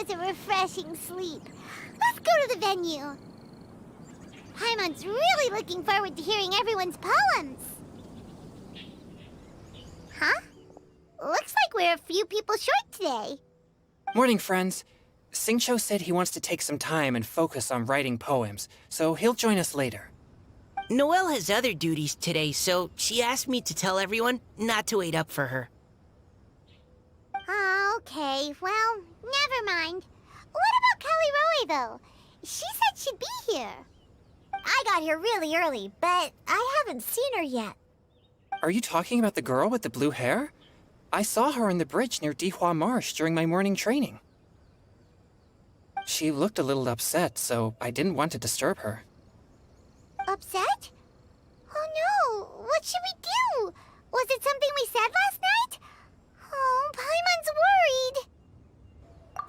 was a refreshing sleep. Let's go to the venue. Paimon's really looking forward to hearing everyone's poems. Huh? Looks like we're a few people short today. Morning, friends. Singcho said he wants to take some time and focus on writing poems, so he'll join us later. Noelle has other duties today, so she asked me to tell everyone not to wait up for her. Oh, okay. Well, never mind. What about Callie Roe, though? She said she'd be here. I got here really early, but I haven't seen her yet. Are you talking about the girl with the blue hair? I saw her on the bridge near Dihua Marsh during my morning training. She looked a little upset, so I didn't want to disturb her. Upset? Oh no, what should we do? Was it something we said last night? Oh, Paimon's worried.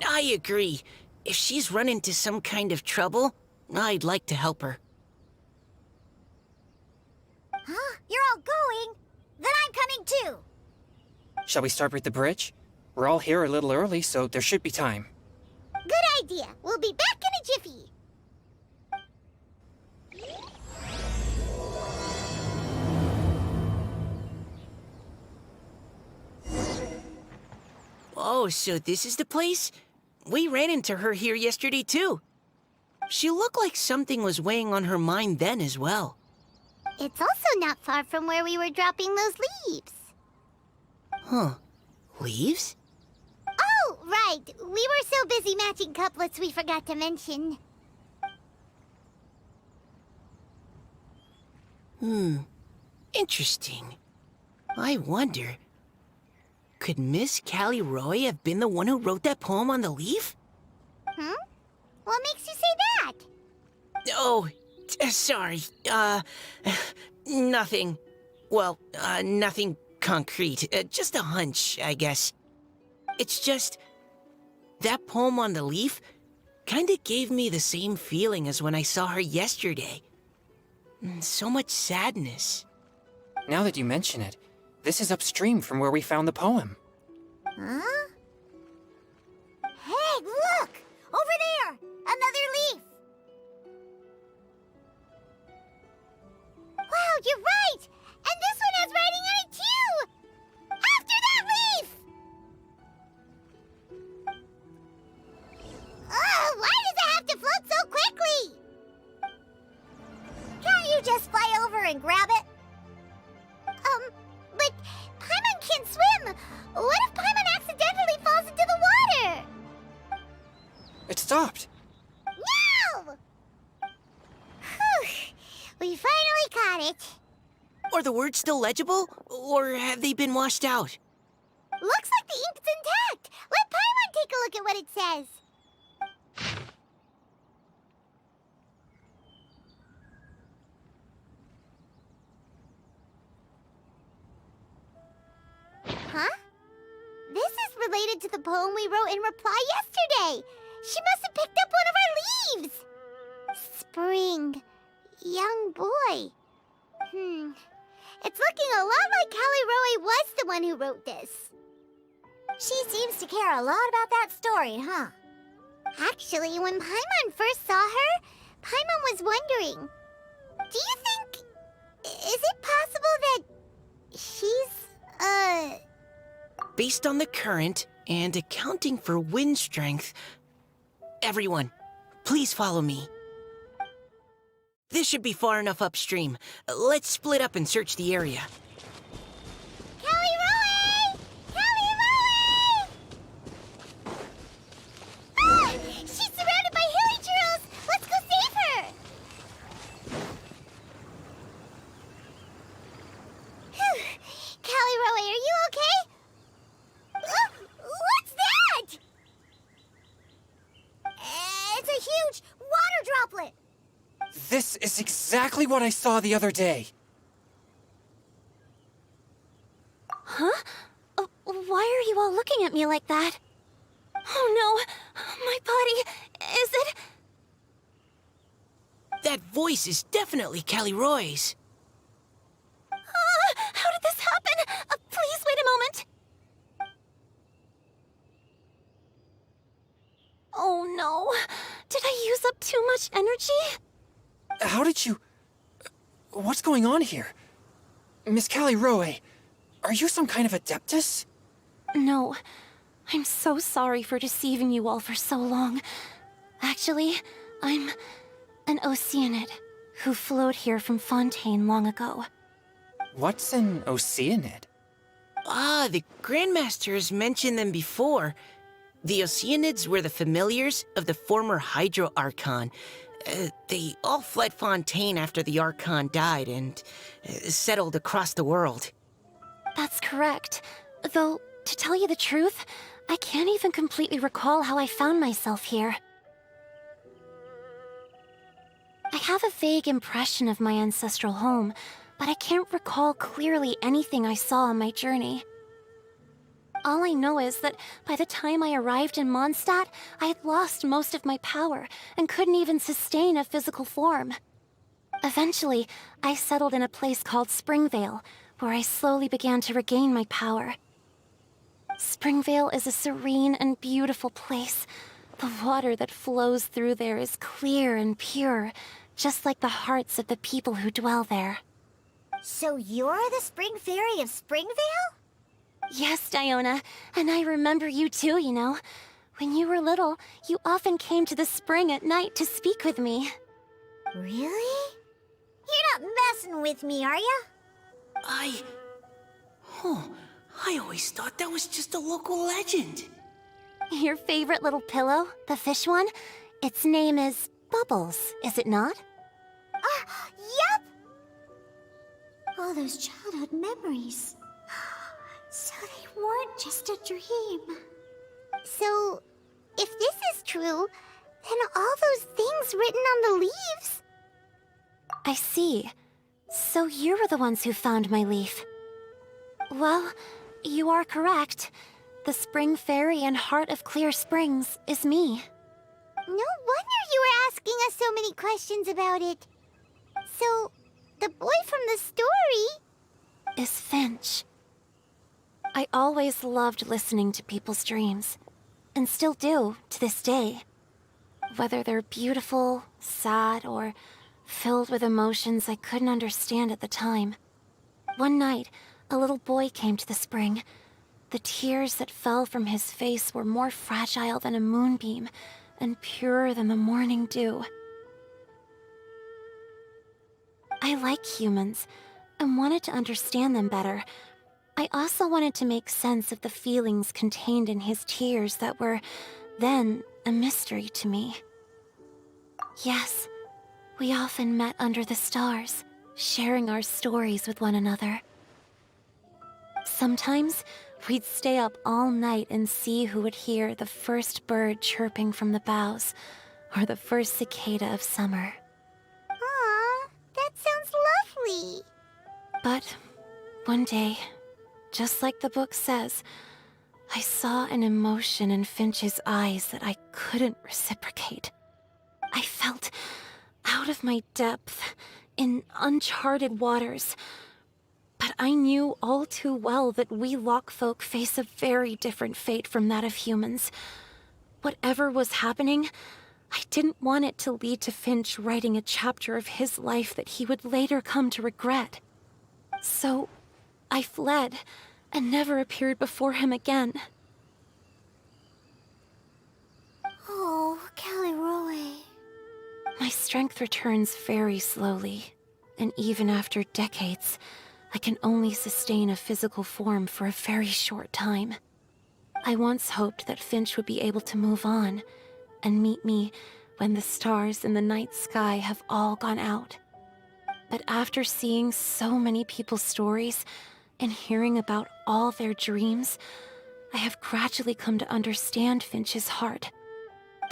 I agree. If she's run into some kind of trouble, I'd like to help her. Huh? You're all going? Then I'm coming too. Shall we start with the bridge? We're all here a little early, so there should be time. Good idea. We'll be back in a jiffy. Oh, so this is the place? We ran into her here yesterday, too. She looked like something was weighing on her mind then as well. It's also not far from where we were dropping those leaves. Huh. Leaves? Oh, right. We were so busy matching couplets we forgot to mention. Interesting. I wonder, could Miss Callie Roy have been the one who wrote that poem on the leaf? Hmm? What makes you say that? Oh, sorry. Nothing. Well, nothing concrete. Just a hunch, I guess. It's just, that poem on the leaf kinda gave me the same feeling as when I saw her yesterday. So much sadness. Now that you mention it, this is upstream from where we found the poem. Huh? Hey, look! Over there! Another leaf! Wow, you're right! And this one has writing on it too! After that leaf! Ugh, why does it have to float so quickly? Can't you just fly over and grab it? But Paimon can't swim! What if Paimon accidentally falls into the water? It stopped. No! Whew, we finally caught it. Are the words still legible, or have they been washed out? Looks like the ink's intact. Let Paimon take a look at what it says. Huh? This is related to the poem we wrote in reply yesterday. She must have picked up one of our leaves. Spring. Young boy. It's looking a lot like Callie Roe was the one who wrote this. She seems to care a lot about that story, huh? Actually, when Paimon first saw her, Paimon was wondering, do you think... is it possible that she's, Based on the current and accounting for wind strength, everyone, please follow me. This should be far enough upstream. Let's split up and search the area. Callie Roe! Callie Roe! Ah! She's surrounded by hilly churros! Let's go save her! Whew. Callie Roe, are you okay? What's that? It's a huge water droplet! This is exactly what I saw the other day. Huh? Why are you all looking at me like that? Oh no! My body... is it... That voice is definitely Callie Roy's. How did this happen? Please wait a moment. Did I use up too much energy? How did you... What's going on here? Miss Callie Roe, are you some kind of adeptus? No. I'm so sorry for deceiving you all for so long. Actually, I'm an Oceanid who flowed here from Fontaine long ago. What's an Oceanid? Ah, the Grandmaster has mentioned them before. The Oceanids were the familiars of the former Hydro Archon. They all fled Fontaine after the Archon died and settled across the world. That's correct. Though, to tell you the truth, I can't even completely recall how I found myself here. I have a vague impression of my ancestral home, but I can't recall clearly anything I saw on my journey. All I know is that by the time I arrived in Mondstadt, I had lost most of my power and couldn't even sustain a physical form. Eventually, I settled in a place called Springvale, where I slowly began to regain my power. Springvale is a serene and beautiful place. The water that flows through there is clear and pure, just like the hearts of the people who dwell there. So you're the Spring Fairy of Springvale? Yes, Diona, and I remember you too, you know. When you were little, you often came to the spring at night to speak with me. Really? You're not messing with me, are ya? Oh, I always thought that was just a local legend. Your favorite little pillow, the fish one? Its name is Bubbles, is it not? Yep! All those childhood memories. So they weren't just a dream. So, if this is true, then all those things written on the leaves... I see. So you were the ones who found my leaf. Well, you are correct. The Spring Fairy and Heart of Clear Springs is me. No wonder you were asking us so many questions about it. So, the boy from the story... Is Finch. I always loved listening to people's dreams, and still do to this day. Whether they're beautiful, sad, or filled with emotions I couldn't understand at the time. One night, a little boy came to the spring. The tears that fell from his face were more fragile than a moonbeam, and purer than the morning dew. I like humans, and wanted to understand them better. I also wanted to make sense of the feelings contained in his tears that were, then, a mystery to me. Yes, we often met under the stars, sharing our stories with one another. Sometimes, we'd stay up all night and see who would hear the first bird chirping from the boughs, or the first cicada of summer. Aw, that sounds lovely. But one day, just like the book says, I saw an emotion in Finch's eyes that I couldn't reciprocate. I felt out of my depth, in uncharted waters. But I knew all too well that we Lockfolk face a very different fate from that of humans. Whatever was happening, I didn't want it to lead to Finch writing a chapter of his life that he would later come to regret. So, I fled, and never appeared before him again. Oh, Callie Roe. My strength returns very slowly, and even after decades, I can only sustain a physical form for a very short time. I once hoped that Finch would be able to move on, and meet me when the stars in the night sky have all gone out. But after seeing so many people's stories, and hearing about all their dreams, I have gradually come to understand Finch's heart.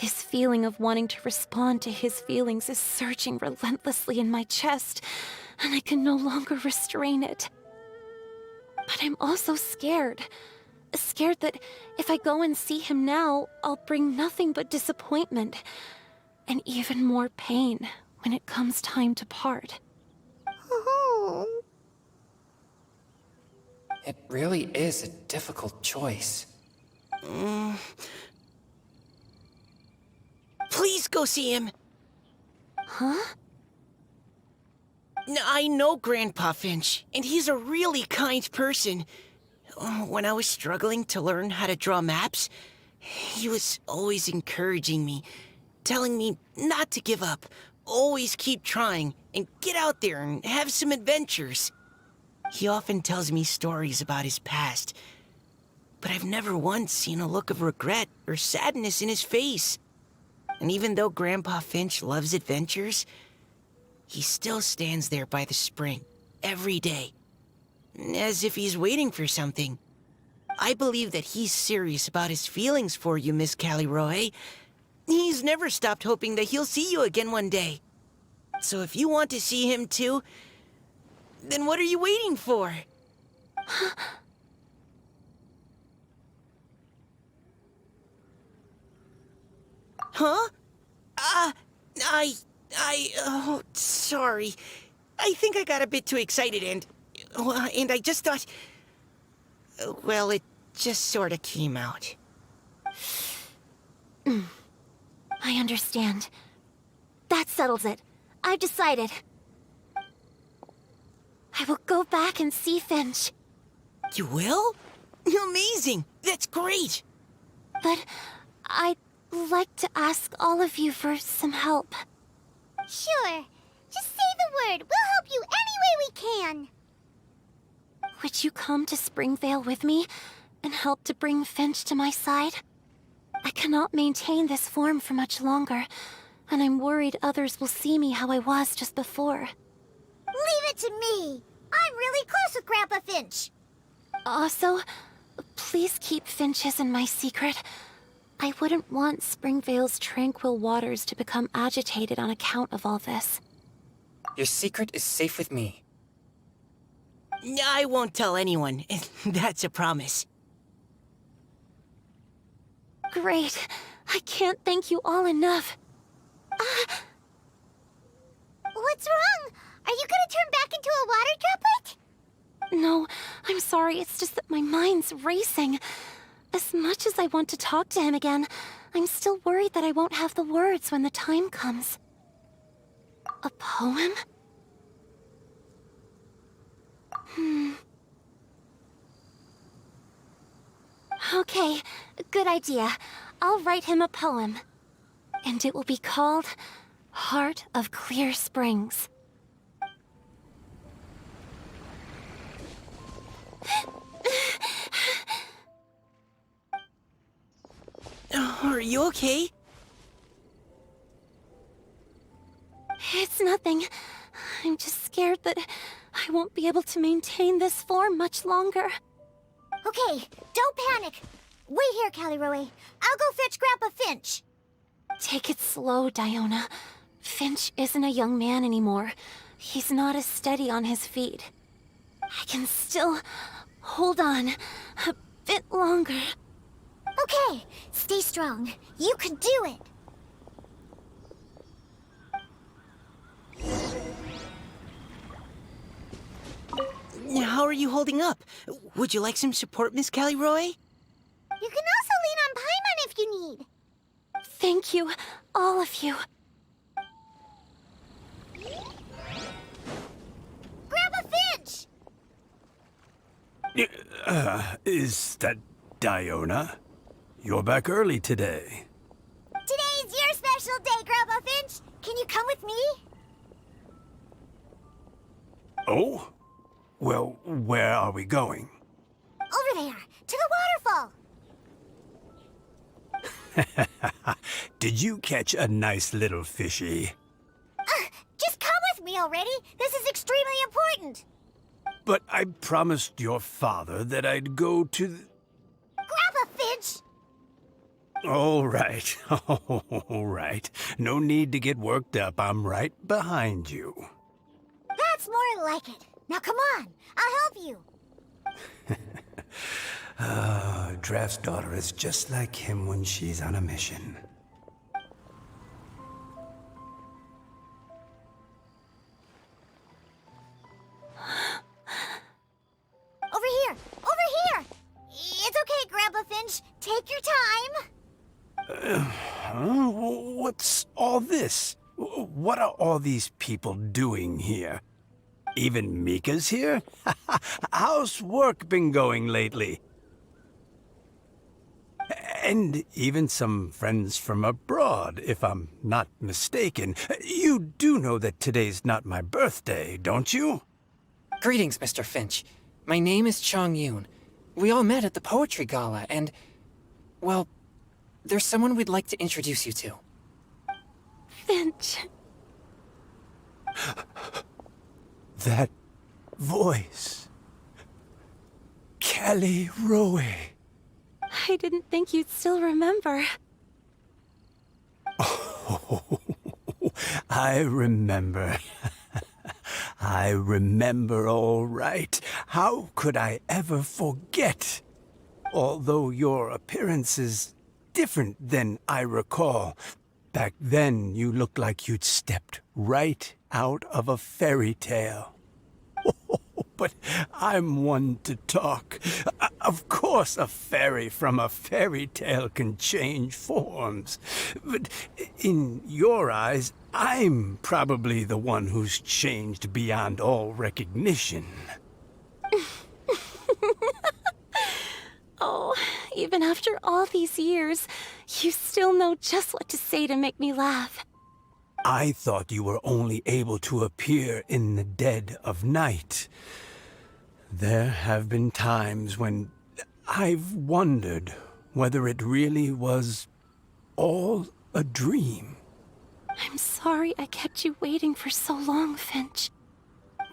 This feeling of wanting to respond to his feelings is surging relentlessly in my chest, and I can no longer restrain it. But I'm also scared. Scared that if I go and see him now, I'll bring nothing but disappointment, and even more pain when it comes time to part. Oh. It really is a difficult choice. Please go see him. Huh? I know Grandpa Finch, and he's a really kind person. When I was struggling to learn how to draw maps, he was always encouraging me, telling me not to give up, always keep trying, and get out there and have some adventures. He often tells me stories about his past, but I've never once seen a look of regret or sadness in his face. And even though Grandpa Finch loves adventures, he still stands there by the spring, every day, as if he's waiting for something. I believe that he's serious about his feelings for you, Miss Callie Roe. He's never stopped hoping that he'll see you again one day. So if you want to see him too, then what are you waiting for? Huh? Oh, sorry. I think I got a bit too excited and I just thought, well, it just sort of came out. I understand. That settles it. I've decided. I will go back and see Finch. You will? Amazing! That's great! But I'd like to ask all of you for some help. Sure. Just say the word. We'll help you any way we can. Would you come to Springvale with me and help to bring Finch to my side? I cannot maintain this form for much longer, and I'm worried others will see me how I was just before. Leave it to me. I'm really close with Grandpa Finch. Also, please keep Finch's in my secret. I wouldn't want Springvale's tranquil waters to become agitated on account of all this. Your secret is safe with me. I won't tell anyone. That's a promise. Great. I can't thank you all enough. What's wrong? Are you gonna turn back into a water droplet? No, I'm sorry. It's just that my mind's racing. As much as I want to talk to him again, I'm still worried that I won't have the words when the time comes. A poem? Okay, good idea. I'll write him a poem. And it will be called Heart of Clear Springs. Are you okay? It's nothing. I'm just scared that I won't be able to maintain this form much longer. Okay, don't panic. Wait here, Callie Roe. I'll go fetch Grandpa Finch. Take it slow, Diona. Finch isn't a young man anymore. He's not as steady on his feet. I can still hold on a bit longer. Okay, stay strong. You can do it. How are you holding up? Would you like some support, Miss Callie Roe? You can also lean on Paimon if you need. Thank you, all of you. Grandpa Finch! Is that Diona? You're back early today. Today's your special day, Grandpa Finch. Can you come with me? Oh? Well, where are we going? Over there, to the waterfall. Did you catch a nice little fishy? Just come with me already. This is extremely important. But I promised your father that I'd go to Grandpa Finch! All right, all right. No need to get worked up. I'm right behind you. That's more like it. Now come on, I'll help you. Draft's daughter is just like him when she's on a mission. Over here! Over here! It's okay, Grandpa Finch. Take your time. What's all this? What are all these people doing here? Even Mika's here? How's work been going lately? And even some friends from abroad, if I'm not mistaken. You do know that today's not my birthday, don't you? Greetings, Mr. Finch. My name is Chong Yoon. We all met at the poetry gala, and... well, there's someone we'd like to introduce you to. Finch. That voice. Callie Rowe. I didn't think you'd still remember. Oh, I remember. I remember all right. How could I ever forget? Although your appearance is different than I recall. Back then, you looked like you'd stepped right out of a fairy tale. But I'm one to talk. Of course a fairy from a fairy tale can change forms. But in your eyes, I'm probably the one who's changed beyond all recognition. Oh, even after all these years, you still know just what to say to make me laugh. I thought you were only able to appear in the dead of night. There have been times when I've wondered whether it really was all a dream. I'm sorry I kept you waiting for so long, Finch.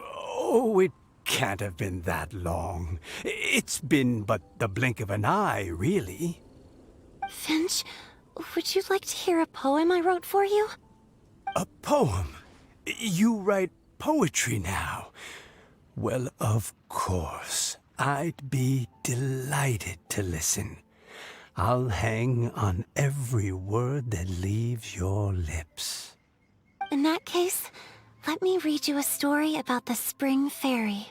Oh, it can't have been that long. It's been but the blink of an eye, really. Finch, would you like to hear a poem I wrote for you? A poem? You write poetry now? Well, of course. I'd be delighted to listen. I'll hang on every word that leaves your lips. In that case, let me read you a story about the Spring Fairy.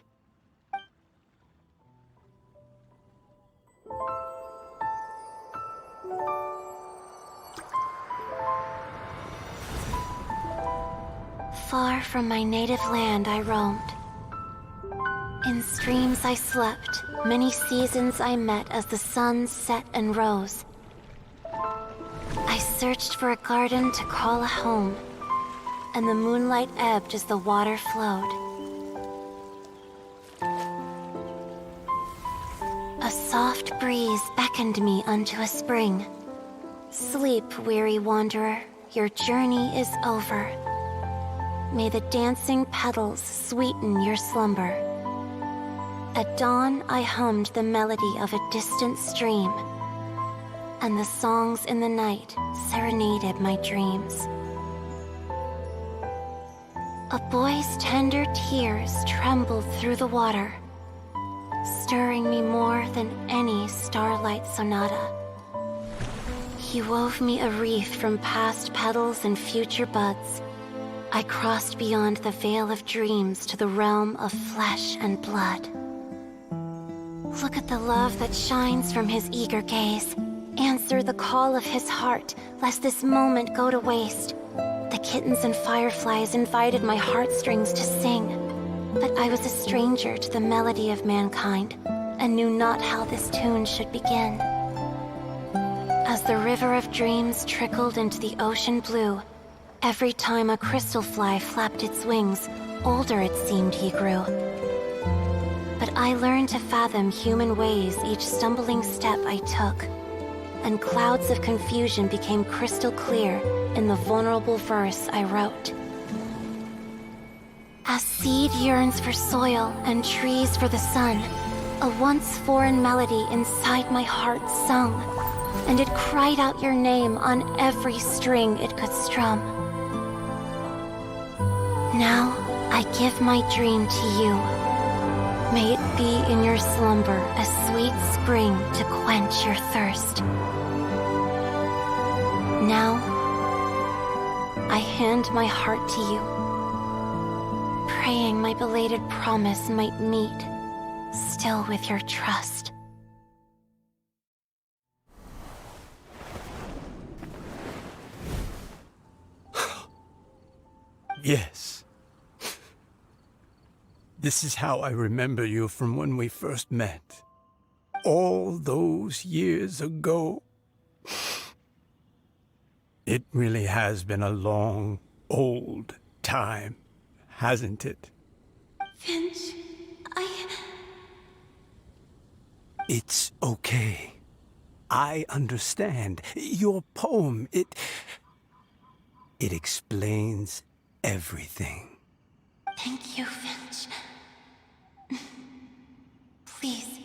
Far from my native land I roamed. In streams I slept, many seasons I met as the sun set and rose. I searched for a garden to call a home, and the moonlight ebbed as the water flowed. A soft breeze beckoned me unto a spring. Sleep, weary wanderer, your journey is over. May the dancing petals sweeten your slumber. At dawn, I hummed the melody of a distant stream, and the songs in the night serenaded my dreams. A boy's tender tears trembled through the water, stirring me more than any starlight sonata. He wove me a wreath from past petals and future buds. I crossed beyond the veil of dreams to the realm of flesh and blood. Look at the love that shines from his eager gaze. Answer the call of his heart, lest this moment go to waste. The kittens and fireflies invited my heartstrings to sing, but I was a stranger to the melody of mankind, and knew not how this tune should begin. As the river of dreams trickled into the ocean blue, every time a crystal fly flapped its wings, older it seemed he grew. But I learned to fathom human ways each stumbling step I took, and clouds of confusion became crystal clear in the vulnerable verse I wrote. As seed yearns for soil and trees for the sun, a once foreign melody inside my heart sung, and it cried out your name on every string it could strum. Now I give my dream to you. May it be in your slumber a sweet spring to quench your thirst. Now, I hand my heart to you, praying my belated promise might meet, still with your trust. Yes. This is how I remember you from when we first met. All those years ago. It really has been a long, old time, hasn't it? Finch, It's okay. I understand. Your poem, it explains everything. Thank you, Finch. Please,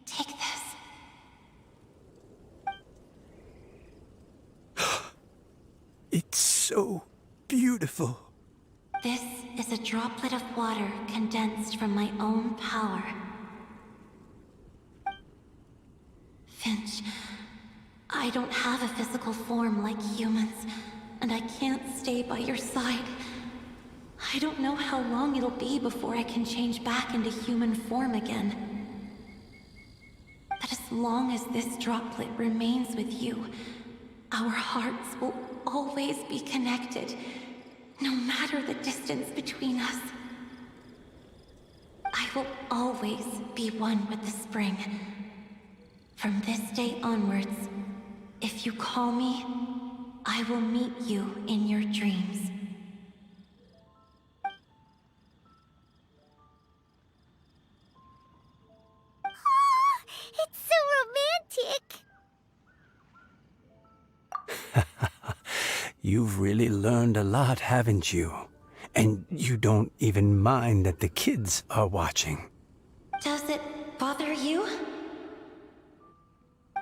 take this. It's so beautiful. This is a droplet of water condensed from my own power. Finch, I don't have a physical form like humans, and I can't stay by your side. I don't know how long it'll be before I can change back into human form again. But as long as this droplet remains with you, our hearts will always be connected, no matter the distance between us. I will always be one with the spring. From this day onwards, if you call me, I will meet you in your dreams. It's so romantic. You've really learned a lot, haven't you? And you don't even mind that the kids are watching. Does it bother you?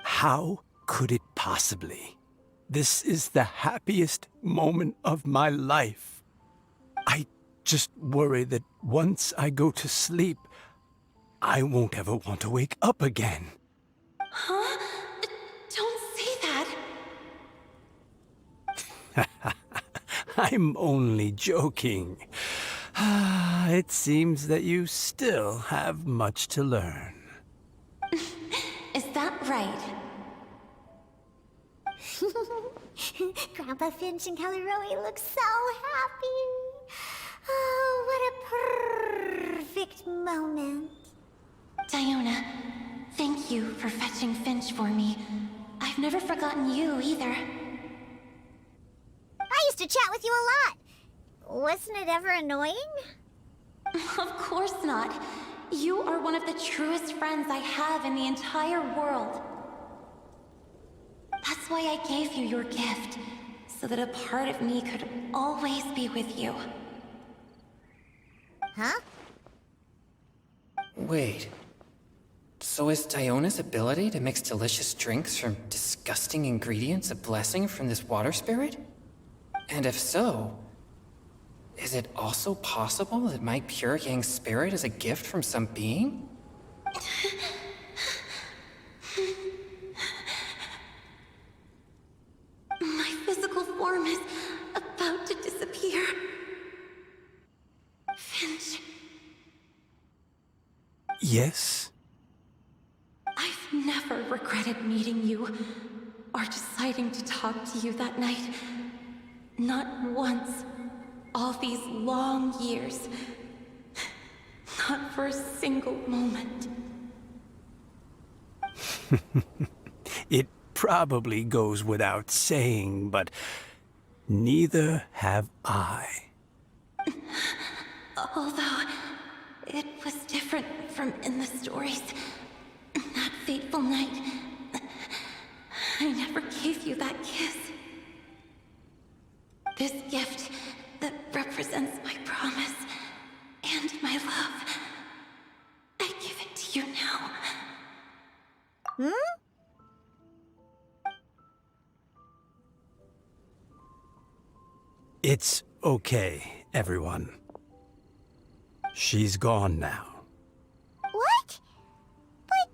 How could it possibly? This is the happiest moment of my life. I just worry that once I go to sleep, I won't ever want to wake up again. Huh? Don't say that. I'm only joking. It seems that you still have much to learn. Is that right? Grandpa Finch and Kelly Rowie look so happy. Oh, what a perfect moment. Diona, thank you for fetching Finch for me. I've never forgotten you either. I used to chat with you a lot. Wasn't it ever annoying? Of course not. You are one of the truest friends I have in the entire world. That's why I gave you your gift, so that a part of me could always be with you. Huh? Wait. So is Diona's ability to mix delicious drinks from disgusting ingredients a blessing from this water spirit? And if so, is it also possible that my pure yang spirit is a gift from some being? My physical form is about to disappear. Finch, Yes? I've never regretted meeting you, or deciding to talk to you that night. Not once. All these long years. Not for a single moment. It probably goes without saying, but neither have I. Although, it was different from in the stories. That fateful night, I never gave you that kiss. This gift that represents my promise and my love, I give it to you now. It's okay, everyone. She's gone now. What? But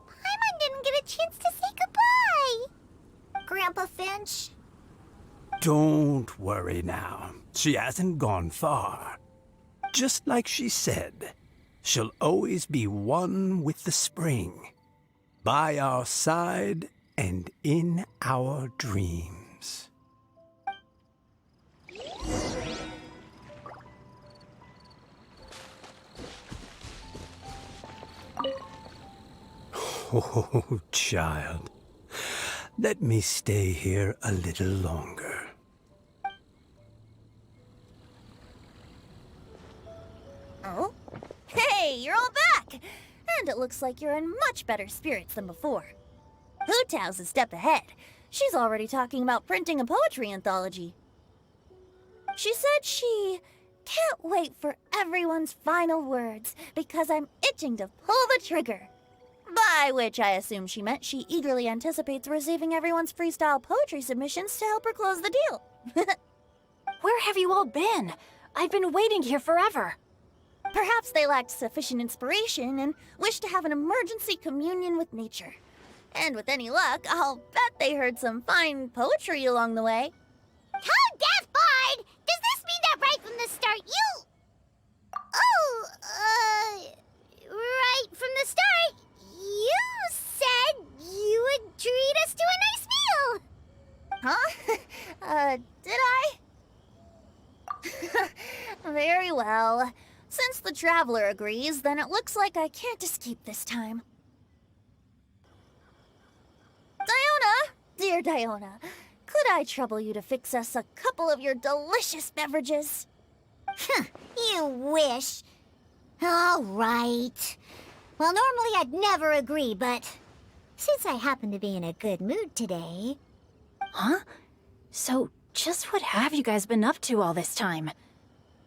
Paimon didn't get a chance to say goodbye. Grandpa Finch? Don't worry now. She hasn't gone far. Just like she said, she'll always be one with the spring. By our side and in our dreams. Oh, child. Let me stay here a little longer. Oh? Hey, you're all back! And it looks like you're in much better spirits than before. Hu Tao's a step ahead. She's already talking about printing a poetry anthology. She said she can't wait for everyone's final words because I'm itching to pull the trigger. By which I assume she meant she eagerly anticipates receiving everyone's freestyle poetry submissions to help her close the deal. Where have you all been? I've been waiting here forever. Perhaps they lacked sufficient inspiration and wished to have an emergency communion with nature. And with any luck, I'll bet they heard some fine poetry along the way. How deaf, Bard! Does this mean that right from the start you... Oh, right from the start, you said you would treat us to a nice meal! Huh? Did I? Very well. Since the Traveler agrees, then it looks like I can't escape this time. Diona! Dear Diona, could I trouble you to fix us a couple of your delicious beverages? You wish. All right. Well, normally I'd never agree, but since I happen to be in a good mood today... Huh? So, just what have you guys been up to all this time?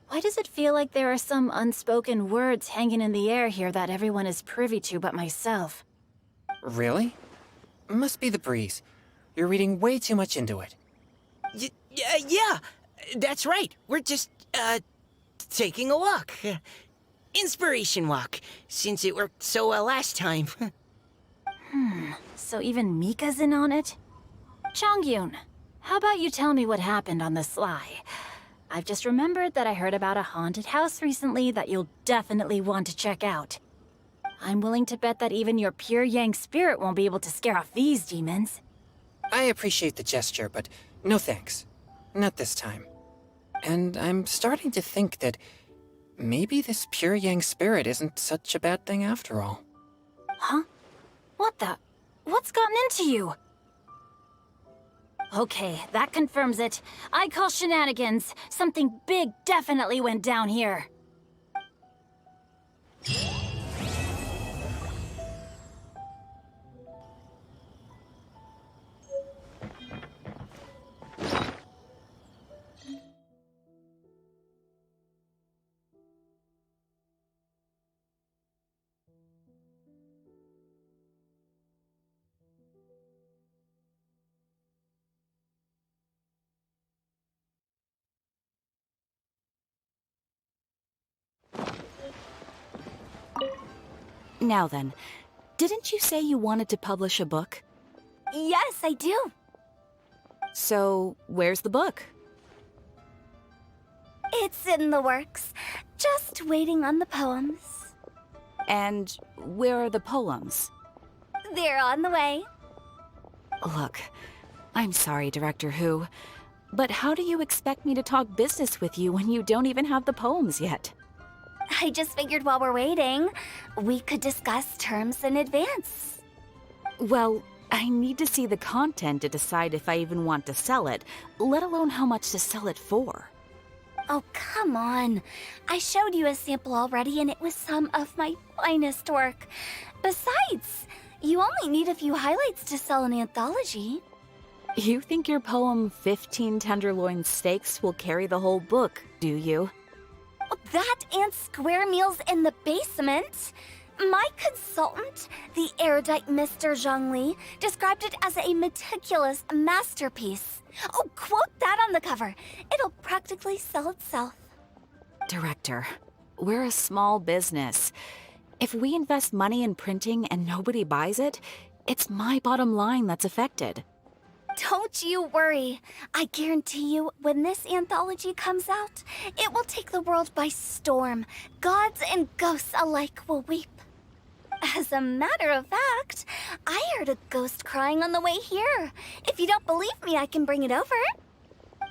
Why does it feel like there are some unspoken words hanging in the air here that everyone is privy to but myself? Really? Must be the breeze. You're reading way too much into it. Yeah, that's right. We're just, taking a walk. Inspiration walk, since it worked so well last time. So even Mika's in on it? Chongyun, how about you tell me what happened on the sly? I've just remembered that I heard about a haunted house recently that you'll definitely want to check out. I'm willing to bet that even your pure Yang spirit won't be able to scare off these demons. I appreciate the gesture, but no thanks. Not this time. And I'm starting to think that maybe this pure Yang spirit isn't such a bad thing after all. Huh? What the? What's gotten into you? Okay, that confirms it. I call shenanigans. Something big definitely went down here. Now then, didn't you say you wanted to publish a book? Yes, I do. So, where's the book? It's in the works. Just waiting on the poems. And where are the poems? They're on the way. Look, I'm sorry, Director Who, but how do you expect me to talk business with you when you don't even have the poems yet? I just figured while we're waiting, we could discuss terms in advance. Well, I need to see the content to decide if I even want to sell it, let alone how much to sell it for. Oh, come on. I showed you a sample already and it was some of my finest work. Besides, you only need a few highlights to sell an anthology. You think your poem 15 Tenderloin Steaks will carry the whole book, do you? That and square meals in the basement. My consultant, the erudite Mr. Zhongli, described it as a meticulous masterpiece. Oh, quote that on the cover. It'll practically sell itself. Director, we're a small business. If we invest money in printing and nobody buys it, it's my bottom line that's affected. Don't you worry. I guarantee you, when this anthology comes out, it will take the world by storm. Gods and ghosts alike will weep. As a matter of fact, I heard a ghost crying on the way here. If you don't believe me, I can bring it over.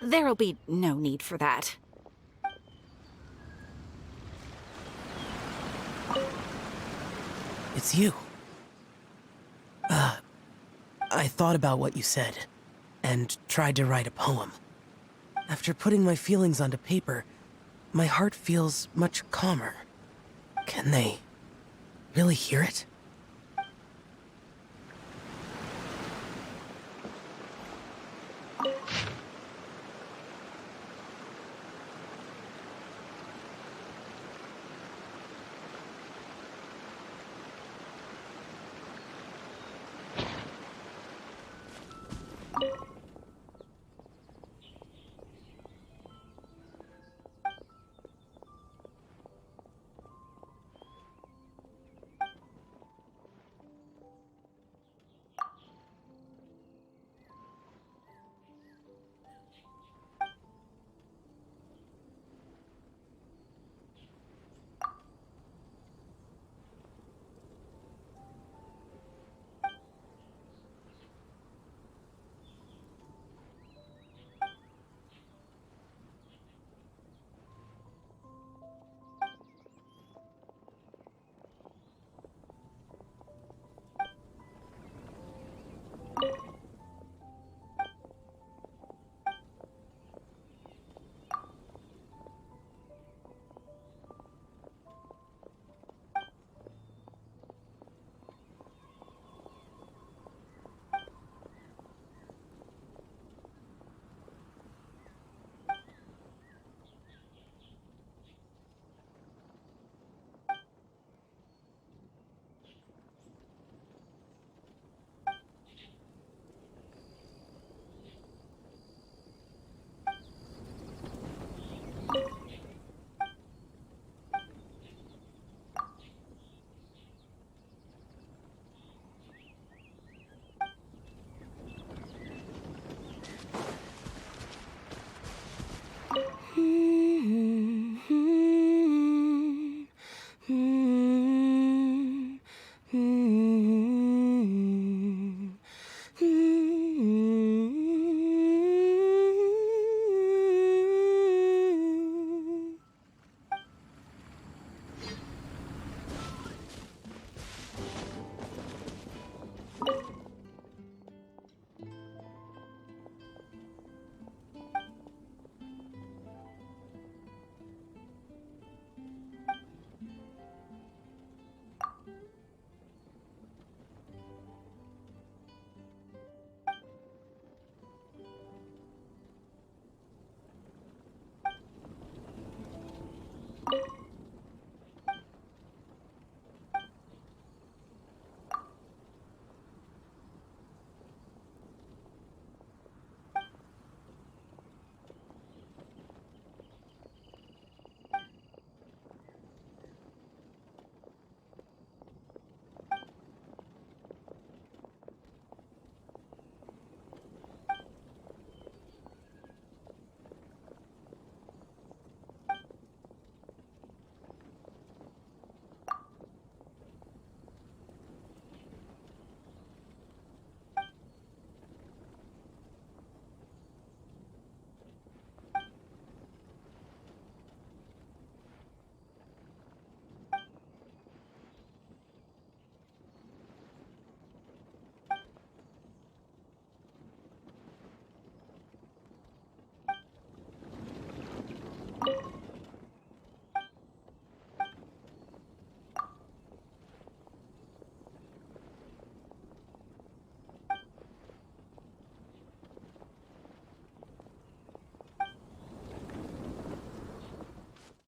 There'll be no need for that. It's you. I thought about what you said, and tried to write a poem. After putting my feelings onto paper, my heart feels much calmer. Can they really hear it?